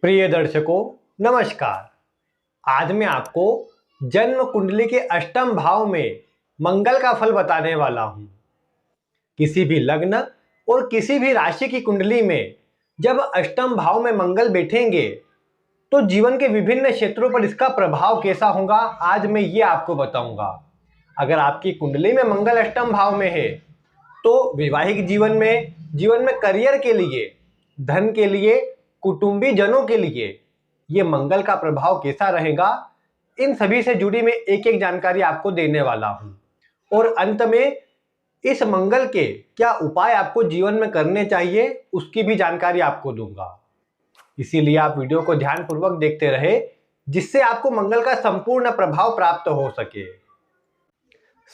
प्रिय दर्शकों, नमस्कार। आज मैं आपको जन्म कुंडली के अष्टम भाव में मंगल का फल बताने वाला हूं। किसी भी लग्न और किसी भी राशि की कुंडली में जब अष्टम भाव में मंगल बैठेंगे तो जीवन के विभिन्न क्षेत्रों पर इसका प्रभाव कैसा होगा, आज मैं ये आपको बताऊंगा। अगर आपकी कुंडली में मंगल अष्टम भाव में है तो वैवाहिक जीवन में करियर के लिए, धन के लिए, कुटुंबी जनों के लिए ये मंगल का प्रभाव कैसा रहेगा, इन सभी से जुड़ी मैं एक एक जानकारी आपको देने वाला हूं। और अंत में इस मंगल के क्या उपाय आपको जीवन में करने चाहिए उसकी भी जानकारी आपको दूंगा। इसीलिए आप वीडियो को ध्यानपूर्वक देखते रहे जिससे आपको मंगल का संपूर्ण प्रभाव प्राप्त हो सके।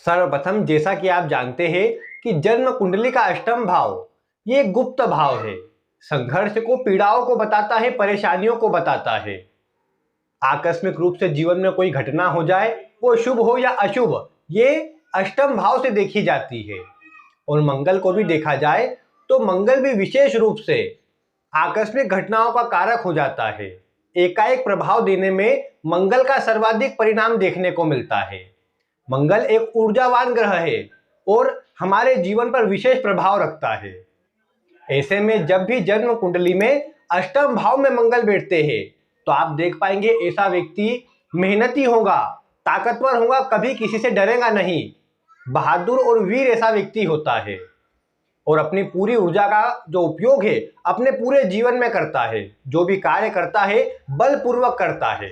सर्वप्रथम, जैसा कि आप जानते हैं कि जन्म कुंडली का अष्टम भाव ये गुप्त भाव है, संघर्ष को, पीड़ाओं को बताता है, परेशानियों को बताता है। आकस्मिक रूप से जीवन में कोई घटना हो जाए, वो शुभ हो या अशुभ, ये अष्टम भाव से देखी जाती है। और मंगल को भी देखा जाए तो मंगल भी विशेष रूप से आकस्मिक घटनाओं का कारक हो जाता है। एकाएक प्रभाव देने में मंगल का सर्वाधिक परिणाम देखने को मिलता है। मंगल एक ऊर्जावान ग्रह है और हमारे जीवन पर विशेष प्रभाव रखता है। ऐसे में जब भी जन्म कुंडली में अष्टम भाव में मंगल बैठते हैं तो आप देख पाएंगे ऐसा व्यक्ति मेहनती होगा, ताकतवर होगा, कभी किसी से डरेगा नहीं, बहादुर और वीर ऐसा व्यक्ति होता है और अपनी पूरी ऊर्जा का जो उपयोग है अपने पूरे जीवन में करता है। जो भी कार्य करता है बलपूर्वक करता है।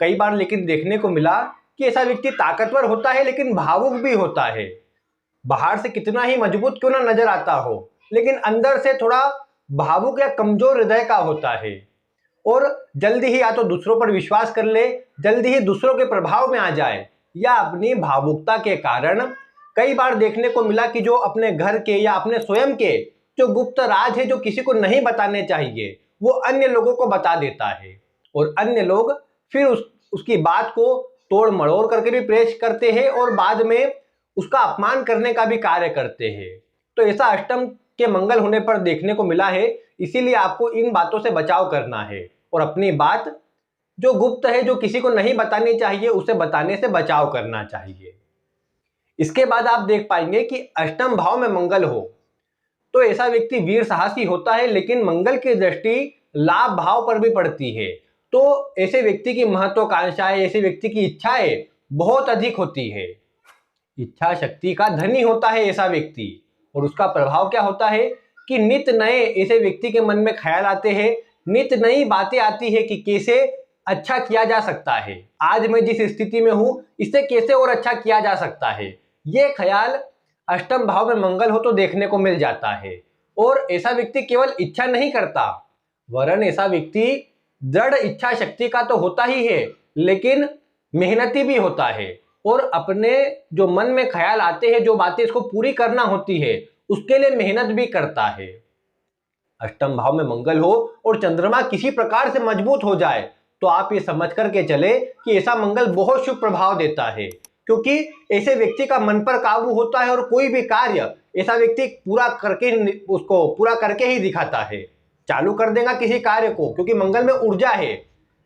कई बार लेकिन देखने को मिला कि ऐसा व्यक्ति ताकतवर होता है लेकिन भावुक भी होता है। बाहर से कितना ही मजबूत क्यों ना नजर आता हो, लेकिन अंदर से थोड़ा भावुक या कमजोर हृदय का होता है और जल्दी ही या तो दूसरों पर विश्वास कर ले, जल्दी ही दूसरों के प्रभाव में आ जाए, या अपनी भावुकता के कारण कई बार देखने को मिला कि जो अपने घर के या अपने स्वयं के जो गुप्त राज है, जो किसी को नहीं बताने चाहिए, वो अन्य लोगों को बता देता है और अन्य लोग फिर उसकी बात को तोड़ मड़ोड़ करके भी पेश करते हैं और बाद में उसका अपमान करने का भी कार्य करते हैं। तो ऐसा अष्टम के मंगल होने पर देखने को मिला है। इसीलिए आपको इन बातों से बचाव करना है और अपनी बात जो गुप्त है, जो किसी को नहीं बतानी चाहिए, उसे बताने से बचाव करना चाहिए। इसके बाद आप देख पाएंगे कि अष्टम भाव में मंगल हो तो ऐसा व्यक्ति वीर साहसी होता है, लेकिन मंगल की दृष्टि लाभ भाव पर भी पड़ती है। तो ऐसे व्यक्ति की महत्वाकांक्षाएं, ऐसे व्यक्ति की इच्छाएं बहुत अधिक होती है। इच्छा शक्ति का धनी होता है ऐसा व्यक्ति और उसका प्रभाव क्या होता है कि नित नए ऐसे व्यक्ति के मन में ख्याल आते हैं, नित नई बातें आती है कि कैसे अच्छा किया जा सकता है, आज मैं जिस स्थिति में हूं इससे कैसे और अच्छा किया जा सकता है। ये ख्याल अष्टम भाव में मंगल हो तो देखने को मिल जाता है। और ऐसा व्यक्ति केवल इच्छा नहीं करता, वरन ऐसा व्यक्ति दृढ़ इच्छा शक्ति का तो होता ही है, लेकिन मेहनती भी होता है और अपने जो मन में ख्याल आते हैं, जो बातें इसको पूरी करना होती है, उसके लिए मेहनत भी करता है। अष्टम भाव में मंगल हो और चंद्रमा किसी प्रकार से मजबूत हो जाए तो आप ये समझ करके चले कि ऐसा मंगल बहुत शुभ प्रभाव देता है, क्योंकि ऐसे व्यक्ति का मन पर काबू होता है और कोई भी कार्य ऐसा व्यक्ति उसको पूरा करके ही दिखाता है, चालू कर देगा किसी कार्य को, क्योंकि मंगल में ऊर्जा है।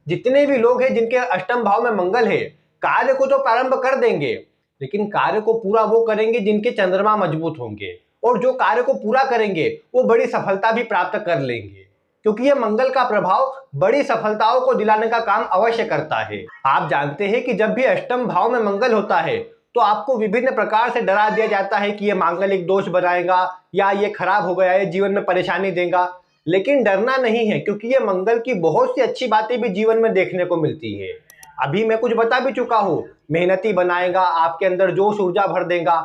जितने भी लोग हैं जिनके अष्टम भाव में मंगल है, कार्य को तो प्रारंभ कर देंगे, लेकिन कार्य को पूरा वो करेंगे जिनके चंद्रमा मजबूत होंगे, और जो कार्य को पूरा करेंगे वो बड़ी सफलता भी प्राप्त कर लेंगे, क्योंकि यह मंगल का प्रभाव बड़ी सफलताओं को दिलाने का काम अवश्य करता है। आप जानते हैं कि जब भी अष्टम भाव में मंगल होता है तो आपको विभिन्न प्रकार से डरा दिया जाता है कि यह मांगलिक दोष बनाएगा या ये खराब हो गया है, जीवन में परेशानी देगा, लेकिन डरना नहीं है, क्योंकि ये मंगल की बहुत सी अच्छी बातें भी जीवन में देखने को मिलती है। अभी मैं कुछ बता भी चुका हूं, मेहनती बनाएगा, आपके अंदर जोश ऊर्जा भर देगा,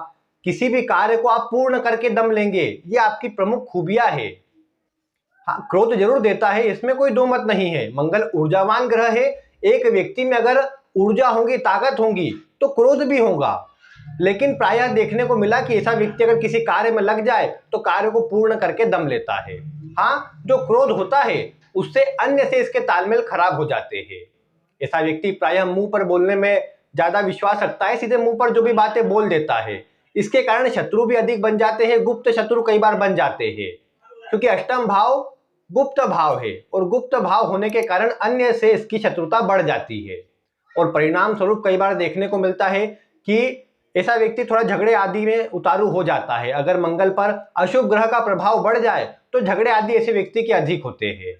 किसी भी कार्य को आप पूर्ण करके दम लेंगे, ये आपकी प्रमुख खूबियां है। हाँ, क्रोध जरूर देता है, इसमें कोई दो मत नहीं है। मंगल ऊर्जावान ग्रह है, एक व्यक्ति में अगर ऊर्जा होगी, ताकत होगी तो क्रोध भी होगा, लेकिन प्रायः देखने को मिला कि ऐसा व्यक्ति अगर किसी कार्य में लग जाए तो कार्य को पूर्ण करके दम लेता है। हाँ, जो क्रोध होता है उससे अन्य से इसके तालमेल खराब हो जाते हैं। ऐसा व्यक्ति प्रायः मुंह पर बोलने में ज्यादा विश्वास रखता है, सीधे मुंह पर जो भी बातें बोल देता है। इसके कारण शत्रु भी अधिक बन जाते हैं, गुप्त शत्रु कई बार बन जाते हैं, क्योंकि अष्टम भाव गुप्त भाव है और गुप्त भाव होने के कारण अन्य से इसकी शत्रुता बढ़ जाती है और परिणाम स्वरूप कई बार देखने को मिलता है कि ऐसा व्यक्ति थोड़ा झगड़े आदि में उतारू हो जाता है। अगर मंगल पर अशुभ ग्रह का प्रभाव बढ़ जाए तो झगड़े आदि ऐसे व्यक्ति के अधिक होते हैं।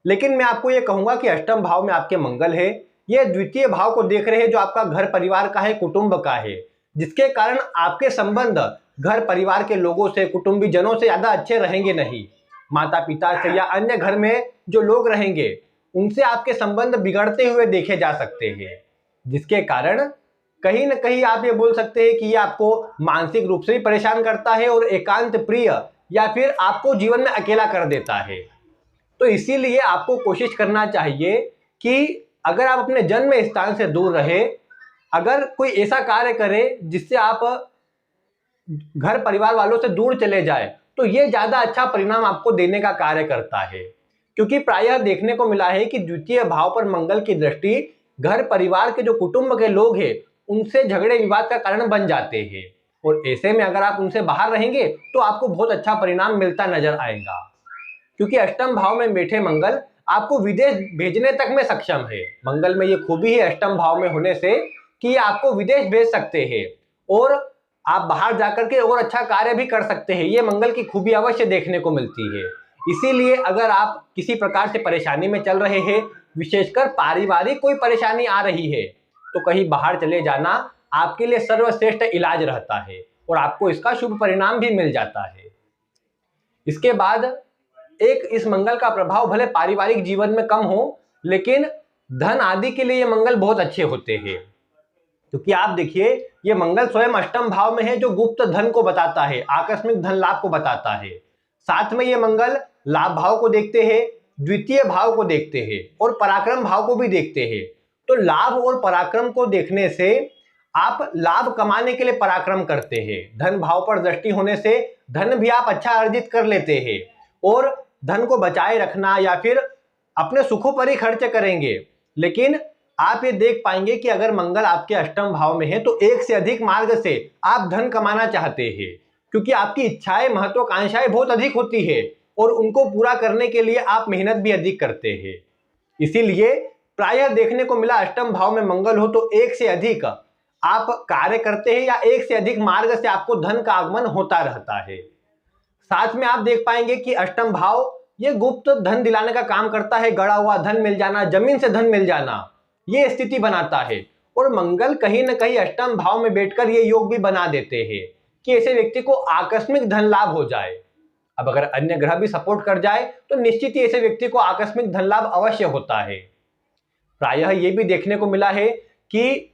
लेकिन मैं आपको ये कहूंगा कि अष्टम भाव में आपके मंगल है, ये द्वितीय भाव को देख रहे हैं जो आपका घर परिवार का है, कुटुंब का है, जिसके कारण आपके संबंध घर परिवार के लोगों से, कुटुंबी जनों से ज्यादा अच्छे रहेंगे नहीं। माता पिता से या अन्य घर में जो लोग रहेंगे उनसे आपके संबंध बिगड़ते हुए देखे जा सकते हैं, जिसके कारण कहीं न कहीं आप ये बोल सकते हैं कि ये आपको मानसिक रूप से भी परेशान करता है और एकांत प्रिय या फिर आपको जीवन में अकेला कर देता है। तो इसीलिए आपको कोशिश करना चाहिए कि अगर आप अपने जन्म स्थान से दूर रहे, अगर कोई ऐसा कार्य करे जिससे आप घर परिवार वालों से दूर चले जाए, तो ये ज्यादा अच्छा परिणाम आपको देने का कार्य करता है। क्योंकि प्रायः देखने को मिला है कि द्वितीय भाव पर मंगल की दृष्टि घर परिवार के जो कुटुंब के लोग हैं उनसे झगड़े विवाद का कारण बन जाते हैं और ऐसे में अगर आप उनसे बाहर रहेंगे तो आपको बहुत अच्छा परिणाम मिलता नजर आएगा। क्योंकि अष्टम भाव में बैठे मंगल आपको विदेश भेजने तक में सक्षम है। मंगल में ये खूबी है अष्टम भाव में होने से कि ये आपको विदेश भेज सकते हैं और आप बाहर जाकर के और अच्छा कार्य भी कर सकते हैं। ये मंगल की खूबी अवश्य देखने को मिलती है। इसीलिए अगर आप किसी प्रकार से परेशानी में चल रहे हैं, विशेषकर पारिवारिक कोई परेशानी आ रही है, तो कहीं बाहर चले जाना आपके लिए सर्वश्रेष्ठ इलाज रहता है और आपको इसका शुभ परिणाम भी मिल जाता है। इसके बाद एक इस मंगल का प्रभाव भले पारिवारिक जीवन में कम हो, लेकिन धन आदि के लिए ये मंगल बहुत अच्छे होते हैं। क्योंकि आप देखिए ये मंगल स्वयं अष्टम भाव में है जो गुप्त धन को बताता है, आकस्मिक धन लाभ को बताता है। साथ में ये मंगल लाभ भाव को देखते हैं, द्वितीय भाव को देखते हैं और पराक्रम भाव को भी देखते हैं। तो लाभ और पराक्रम को देखने से आप लाभ कमाने के लिए पराक्रम करते हैं। धन भाव पर दृष्टि होने से धन भी आप अच्छा अर्जित कर लेते हैं और धन को बचाए रखना या फिर अपने सुखों पर ही खर्च करेंगे। लेकिन आप ये देख पाएंगे कि अगर मंगल आपके अष्टम भाव में है तो एक से अधिक मार्ग से आप धन कमाना चाहते हैं, क्योंकि आपकी इच्छाएं, महत्वाकांक्षाएं बहुत अधिक होती है और उनको पूरा करने के लिए आप मेहनत भी अधिक करते हैं। इसीलिए प्रायः देखने को मिला अष्टम भाव में मंगल हो तो एक से अधिक आप कार्य करते हैं या एक से अधिक मार्ग से आपको धन का आगमन होता रहता है। साथ में आप देख पाएंगे कि अष्टम भाव ये गुप्त धन दिलाने का काम करता है। गड़ा हुआ धन मिल जाना, जमीन से धन मिल जाना, ये स्थिति बनाता है। और मंगल कहीं ना कहीं अष्टम भाव में बैठकर ये योग भी बना देते हैं कि ऐसे व्यक्ति को आकस्मिक धन लाभ हो जाए। अब अगर अन्य ग्रह भी सपोर्ट कर जाए तो निश्चित ही ऐसे व्यक्ति को आकस्मिक धन लाभ अवश्य होता है। प्रायः ये भी देखने को मिला है कि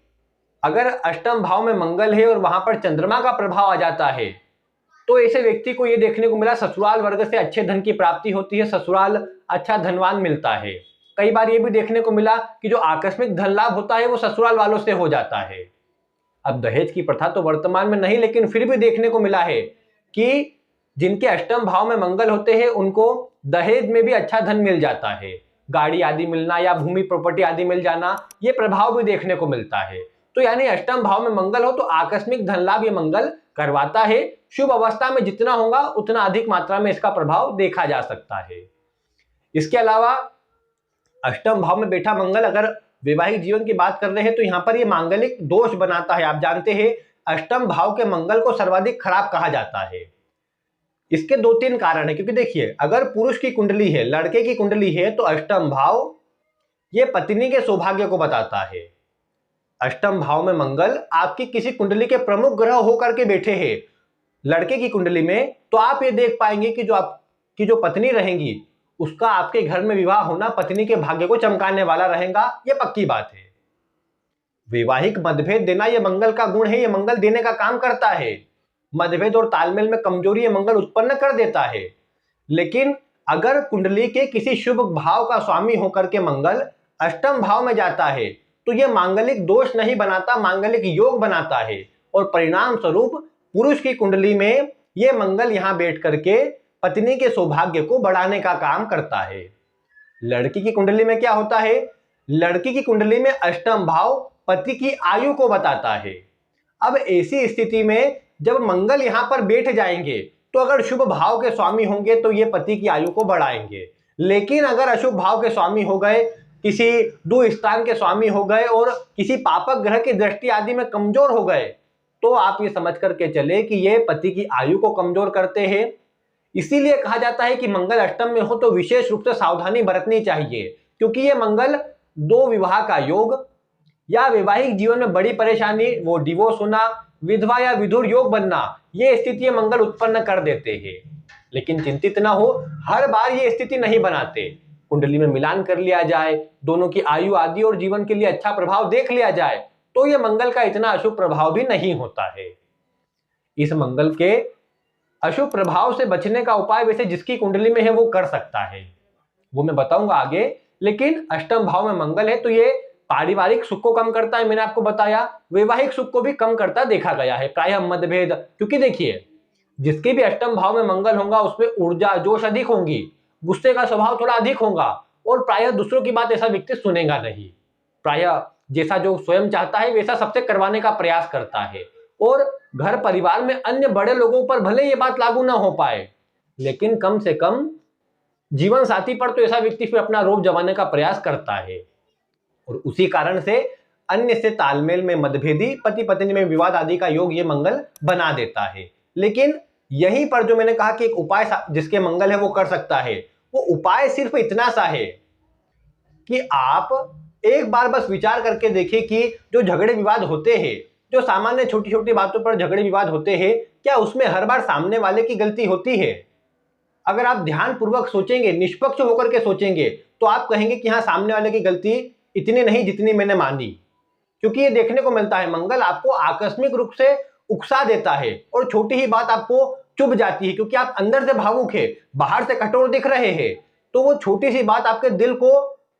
अगर अष्टम भाव में मंगल है और वहां पर चंद्रमा का प्रभाव आ जाता है तो ऐसे व्यक्ति को यह देखने को मिला ससुराल वर्ग से अच्छे धन की प्राप्ति होती है, ससुराल अच्छा धनवान मिलता है। कई बार यह भी देखने को मिला कि जो आकस्मिक धन लाभ होता है वो ससुराल वालों से हो जाता है। अब दहेज की प्रथा तो वर्तमान में नहीं, लेकिन फिर भी देखने को मिला है कि जिनके अष्टम भाव में मंगल होते हैं उनको दहेज में भी अच्छा धन मिल जाता है। गाड़ी आदि मिलना या भूमि प्रॉपर्टी आदि मिल जाना, ये प्रभाव भी देखने को मिलता है। तो यानी अष्टम भाव में मंगल हो तो आकस्मिक धन लाभ ये मंगल करवाता है। शुभ अवस्था में जितना होगा उतना अधिक मात्रा में इसका प्रभाव देखा जा सकता है। इसके अलावा अष्टम भाव में बैठा मंगल अगर वैवाहिक जीवन की बात कर रहे हैं तो यहाँ पर ये मांगलिक दोष बनाता है। आप जानते हैं अष्टम भाव के मंगल को सर्वाधिक खराब कहा जाता है। इसके दो तीन कारण है, क्योंकि देखिए अगर पुरुष की कुंडली है, लड़के की कुंडली है, तो अष्टम भाव ये पत्नी के सौभाग्य को बताता है। अष्टम भाव में मंगल आपकी किसी कुंडली के प्रमुख ग्रह होकर के बैठे हैं लड़के की कुंडली में, तो आप ये देख पाएंगे कि जो आपकी जो पत्नी रहेंगी उसका आपके घर में विवाह होना पत्नी के भाग्य को चमकाने वाला रहेगा, ये पक्की बात है। वैवाहिक मतभेद देना ये मंगल का गुण है, ये मंगल देने का काम करता है। मतभेद और तालमेल में कमजोरी ये मंगल उत्पन्न कर देता है। लेकिन अगर कुंडली के किसी शुभ भाव का स्वामी होकर के मंगल अष्टम भाव में जाता है तो यह मांगलिक दोष नहीं बनाता, मांगलिक योग बनाता है और परिणाम स्वरूप पुरुष की कुंडली में यह मंगल यहां बैठ करके पत्नी के सौभाग्य को बढ़ाने का काम करता है। लड़की की कुंडली में क्या होता है? लड़की की कुंडली में अष्टम भाव पति की आयु को बताता है। अब ऐसी स्थिति में जब मंगल यहां पर बैठ जाएंगे तो अगर शुभ भाव के स्वामी होंगे तो ये पति की आयु को बढ़ाएंगे। लेकिन अगर अशुभ भाव के स्वामी हो गए, किसी दुस्थान के स्वामी हो गए और किसी पापक ग्रह की दृष्टि आदि में कमजोर हो गए, तो आप ये समझ करके चले कि ये पति की आयु को कमजोर करते हैं। इसीलिए कहा जाता है कि मंगल अष्टम में हो तो विशेष रूप से सावधानी बरतनी चाहिए, क्योंकि ये मंगल दो विवाह का योग या वैवाहिक जीवन में बड़ी परेशानी, वो डिवोर्स होना, विधवा या विधुर योग बनना, ये स्थिति मंगल उत्पन्न कर देते हैं। लेकिन चिंतित ना हो, हर बार ये स्थिति नहीं बनाते। कुंडली में मिलान कर लिया जाए, दोनों की आयु आदि और जीवन के लिए अच्छा प्रभाव देख लिया जाए, तो ये मंगल का इतना अशुभ प्रभाव भी नहीं होता है। इस मंगल के अशुभ प्रभाव से बचने का उपाय वैसे जिसकी कुंडली में है वो कर सकता है, वो मैं बताऊंगा आगे। लेकिन अष्टम भाव में मंगल है तो ये पारिवारिक सुख को कम करता है, मैंने आपको बताया, वैवाहिक सुख को भी कम करता देखा गया है, प्रायः मतभेद। क्योंकि देखिए, जिसके भी अष्टम भाव में मंगल होगा उसमें ऊर्जा जोश अधिक होंगी, गुस्से का स्वभाव थोड़ा अधिक होगा और प्रायः दूसरों की बात ऐसा व्यक्ति सुनेगा नहीं। प्रायः जैसा जो स्वयं चाहता है वैसा सबसे करवाने का प्रयास करता है, और घर परिवार में अन्य बड़े लोगों पर भले ये बात लागू ना हो पाए, लेकिन कम से कम जीवन साथी पर तो ऐसा व्यक्ति फिर अपना रोब जमाने का प्रयास करता है। और उसी कारण से अन्य से तालमेल में मतभेदी, पति पत्नी में विवाद आदि का योग ये मंगल बना देता है। लेकिन यहीं पर जो मैंने कहा कि एक उपाय जिसके मंगल है वो कर सकता है, वो उपाय सिर्फ इतना सा है कि आप एक बार बस विचार करके देखिए कि जो झगड़े विवाद होते हैं, जो सामान्य छोटी छोटी बातों पर झगड़े विवाद होते हैं, क्या उसमें हर बार सामने वाले की गलती होती है? अगर आप ध्यानपूर्वक सोचेंगे, निष्पक्ष होकर के सोचेंगे, तो आप कहेंगे कि हाँ, सामने वाले की गलती इतनी नहीं जितनी मैंने मानी। क्योंकि ये देखने को मिलता है मंगल आपको आकस्मिक रूप से उकसा देता है और छोटी ही बात आपको चुभ जाती है, क्योंकि आप अंदर से भावुक है, बाहर से कठोर दिख रहे हैं, तो वो छोटी सी बात आपके दिल को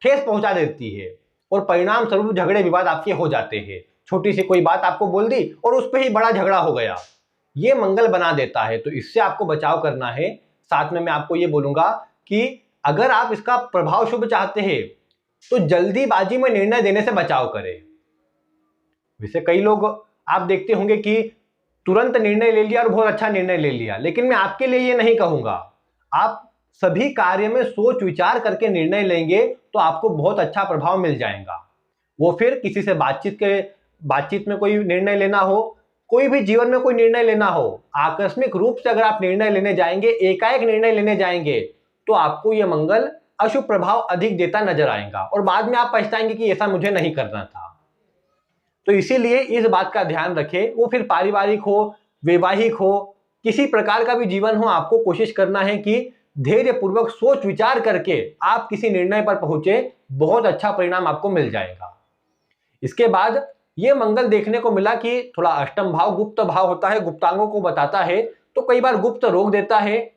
ठेस पहुंचा देती है और परिणाम स्वरूप झगड़े विवाद आपके हो जाते हैं। छोटी सी कोई बात आपको बोल दी और उस पर ही बड़ा झगड़ा हो गया, ये मंगल बना देता है। तो इससे आपको बचाव करना है। साथ में मैं आपको ये बोलूंगा कि अगर आप इसका प्रभाव शुभ चाहते हैं तो जल्दीबाजी में निर्णय देने से बचाव करें। वैसे कई लोग आप देखते होंगे कि तुरंत निर्णय ले लिया और बहुत अच्छा निर्णय ले लिया, लेकिन मैं आपके लिए ये नहीं कहूंगा। आप सभी कार्य में सोच विचार करके निर्णय लेंगे तो आपको बहुत अच्छा प्रभाव मिल जाएगा। वो फिर किसी से बातचीत में कोई निर्णय लेना हो, कोई भी जीवन में कोई निर्णय लेना हो, आकस्मिक रूप से अगर आप निर्णय लेने जाएंगे, एकाएक निर्णय लेने जाएंगे, तो आपको यह मंगल अशुभ प्रभाव अधिक देता नजर आएगा और बाद में आप पछताएंगे कि ऐसा मुझे नहीं करना था। तो इसीलिए इस बात का ध्यान रखें, वो फिर पारिवारिक हो, वैवाहिक हो, किसी प्रकार का भी जीवन हो, आपको कोशिश करना है कि धैर्य पूर्वक सोच विचार करके आप किसी निर्णय पर पहुंचे, बहुत अच्छा परिणाम आपको मिल जाएगा। इसके बाद ये मंगल देखने को मिला कि थोड़ा अष्टम भाव गुप्त भाव होता है, गुप्तांगों को बताता है, तो कई बार गुप्त रोग देता है।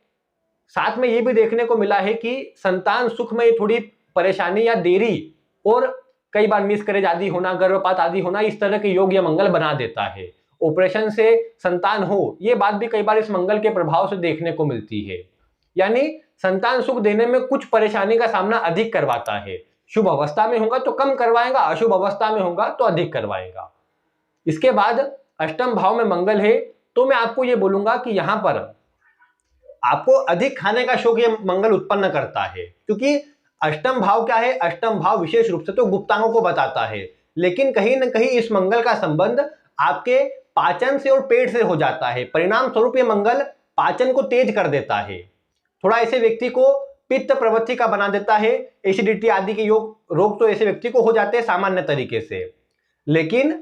साथ में ये भी देखने को मिला है कि संतान सुख में थोड़ी परेशानी या देरी और कई बार मिसकैरेज आदि होना, गर्भपात आदि होना, इस तरह के योग यह मंगल बना देता है। ऑपरेशन से संतान हो, ये बात भी कई बार इस मंगल के प्रभाव से देखने को मिलती है। यानी संतान सुख देने में कुछ परेशानी का सामना अधिक करवाता है। शुभ अवस्था में होगा तो कम करवाएगा, अशुभ अवस्था में होगा तो अधिक करवाएगा। इसके बाद अष्टम भाव में मंगल है, तो मैं आपको यह बोलूंगा कि यहां पर आपको अधिक खाने का शौक यह मंगल उत्पन्न करता है। क्योंकि अष्टम भाव क्या है? अष्टम भाव विशेष रूप से तो गुप्तांगों को बताता है, लेकिन कहीं ना कहीं इस मंगल का संबंध आपके पाचन से और पेट से हो जाता है। परिणाम स्वरूप ये मंगल पाचन को तेज कर देता है, थोड़ा ऐसे व्यक्ति को पित्त प्रवृत्ति का बना देता है। एसिडिटी आदि के रोग तो ऐसे व्यक्ति को हो जाते हैं सामान्य तरीके से। लेकिन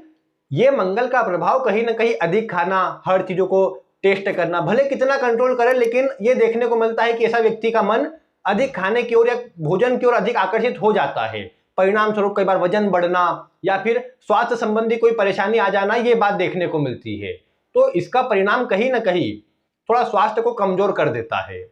ये मंगल का प्रभाव कहीं ना कहीं अधिक खाना, हर चीजों को टेस्ट करना, भले कितना कंट्रोल करे, लेकिन ये देखने को मिलता है कि ऐसा व्यक्ति का मन अधिक खाने की ओर या भोजन की ओर अधिक आकर्षित हो जाता है। परिणाम स्वरूप कई बार वजन बढ़ना या फिर स्वास्थ्य संबंधी कोई परेशानी आ जाना, ये बात देखने को मिलती है। तो इसका परिणाम कहीं ना कहीं थोड़ा स्वास्थ्य को कमजोर कर देता है।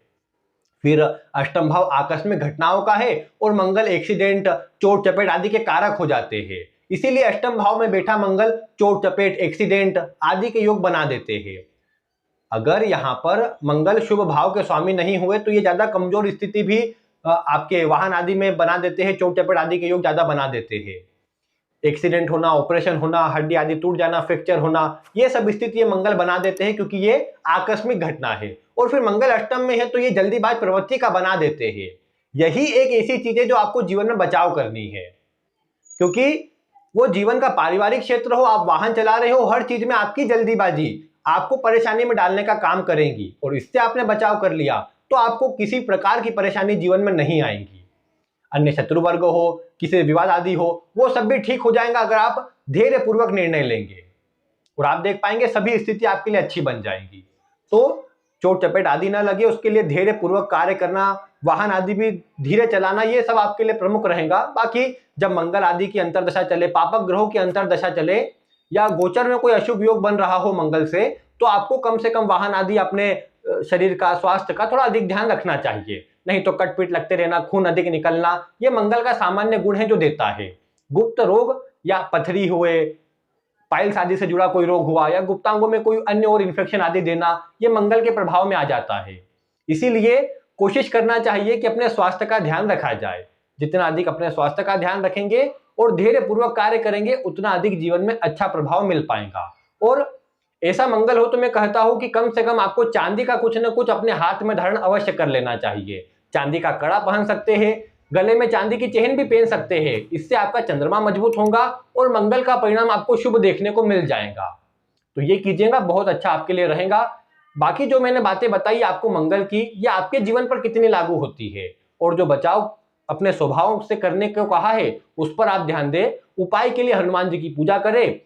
फिर अष्टम भाव आकस्मिक घटनाओं का है और मंगल एक्सीडेंट, चोट चपेट आदि के कारक हो जाते हैं। इसीलिए अष्टम भाव में बैठा मंगल चोट चपेट, एक्सीडेंट आदि के योग बना देते हैं। अगर यहाँ पर मंगल शुभ भाव के स्वामी नहीं हुए तो ये ज्यादा कमजोर स्थिति भी आपके वाहन आदि में बना देते हैं, चोट चपेट आदि के योग ज्यादा बना देते हैं। एक्सीडेंट होना, ऑपरेशन होना, हड्डी आदि टूट जाना, फ्रैक्चर होना, ये सब स्थिति ये मंगल बना देते हैं, क्योंकि ये आकस्मिक घटना है और फिर मंगल अष्टम में है तो ये जल्दीबाज प्रवृत्ति का बना देते हैं। यही एक ऐसी चीज है जो आपको जीवन में बचाव करनी है, क्योंकि वो जीवन का पारिवारिक क्षेत्र हो, आप वाहन चला रहे हो, हर चीज में आपकी जल्दीबाजी आपको परेशानी में डालने का काम करेंगी। और इससे आपने बचाव कर लिया तो आपको किसी प्रकार की परेशानी जीवन में नहीं आएगी। अन्य शत्रु वर्ग हो, किसी विवाद आदि हो, वो सब भी ठीक हो जाएगा अगर आप धैर्य पूर्वक निर्णय लेंगे, और आप देख पाएंगे सभी स्थिति आपके लिए अच्छी बन जाएगी। तो चोट चपेट आदि ना लगे उसके लिए धैर्य पूर्वक कार्य करना, वाहन आदि भी धीरे चलाना, ये सब आपके लिए प्रमुख रहेगा। बाकी जब मंगल आदि की अंतरदशा चले, पापक ग्रहों की अंतरदशा चले, या गोचर में कोई अशुभ योग बन रहा हो मंगल से, तो आपको कम से कम वाहन आदि अपने शरीर का, स्वास्थ्य का थोड़ा अधिक ध्यान रखना चाहिए। नहीं तो कटपीट लगते रहना, खून अधिक निकलना, ये मंगल का सामान्य गुण है जो देता है। गुप्त रोग या पथरी हुए, पाइल्स आदि से जुड़ा कोई रोग हुआ, या गुप्तांगों में कोई अन्य और इन्फेक्शन आदि देना, ये मंगल के प्रभाव में आ जाता है। इसीलिए कोशिश करना चाहिए कि अपने स्वास्थ्य का ध्यान रखा जाए। जितना अधिक अपने स्वास्थ्य का ध्यान रखेंगे और धैर्य पूर्वक कार्य करेंगे, उतना अधिक जीवन में अच्छा प्रभाव मिल पाएगा। और ऐसा मंगल हो तो मैं कहता हूं कि कम से कम आपको चांदी का कुछ न कुछ अपने हाथ में धारण अवश्य कर लेना चाहिए। चांदी का कड़ा पहन सकते हैं, गले में चांदी की चेन भी पहन सकते हैं। इससे आपका चंद्रमा मजबूत होगा और मंगल का परिणाम आपको शुभ देखने को मिल जाएगा। तो ये कीजिएगा, बहुत अच्छा आपके लिए रहेगा। बाकी जो मैंने बातें बताई आपको मंगल की, ये आपके जीवन पर कितनी लागू होती है, और जो बचाव अपने स्वभाव से करने को कहा है उस पर आप ध्यान दें। उपाय के लिए हनुमान जी की पूजा करें,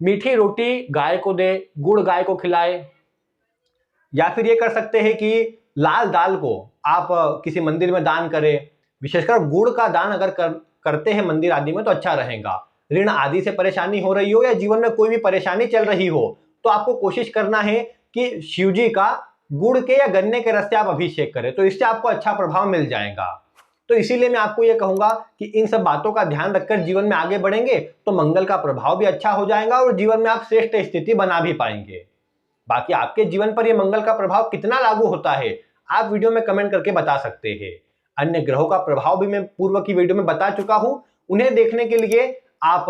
मीठी रोटी गाय को दे, गुड़ गाय को खिलाए, या फिर ये कर सकते हैं कि लाल दाल को आप किसी मंदिर में दान करें। विशेषकर गुड़ का दान अगर करते हैं मंदिर आदि में तो अच्छा रहेगा। ऋण आदि से परेशानी हो रही हो या जीवन में कोई भी परेशानी चल रही हो, तो आपको कोशिश करना है कि शिव जी का गुड़ के या गन्ने के रस से आप अभिषेक करें, तो इससे आपको अच्छा प्रभाव मिल जाएगा। तो इसीलिए मैं आपको यह कहूंगा कि इन सब बातों का ध्यान रखकर जीवन में आगे बढ़ेंगे तो मंगल का प्रभाव भी अच्छा हो जाएगा और जीवन में आप श्रेष्ठ स्थिति बना भी पाएंगे। बाकी आपके जीवन पर यह मंगल का प्रभाव कितना लागू होता है आप वीडियो में कमेंट करके बता सकते हैं। अन्य ग्रहों का प्रभाव भी मैं पूर्व की वीडियो में बता चुका हूं, उन्हें देखने के लिए आप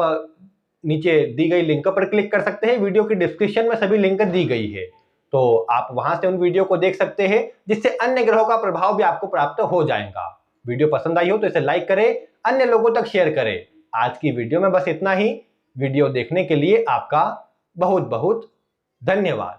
नीचे दी गई लिंक पर क्लिक कर सकते हैं। वीडियो की डिस्क्रिप्शन में सभी लिंक दी गई है, तो आप वहां से उन वीडियो को देख सकते हैं, जिससे अन्य ग्रहों का प्रभाव भी आपको प्राप्त हो जाएगा। वीडियो पसंद आई हो तो इसे लाइक करें, अन्य लोगों तक शेयर करें। आज की वीडियो में बस इतना ही। वीडियो देखने के लिए आपका बहुत बहुत धन्यवाद।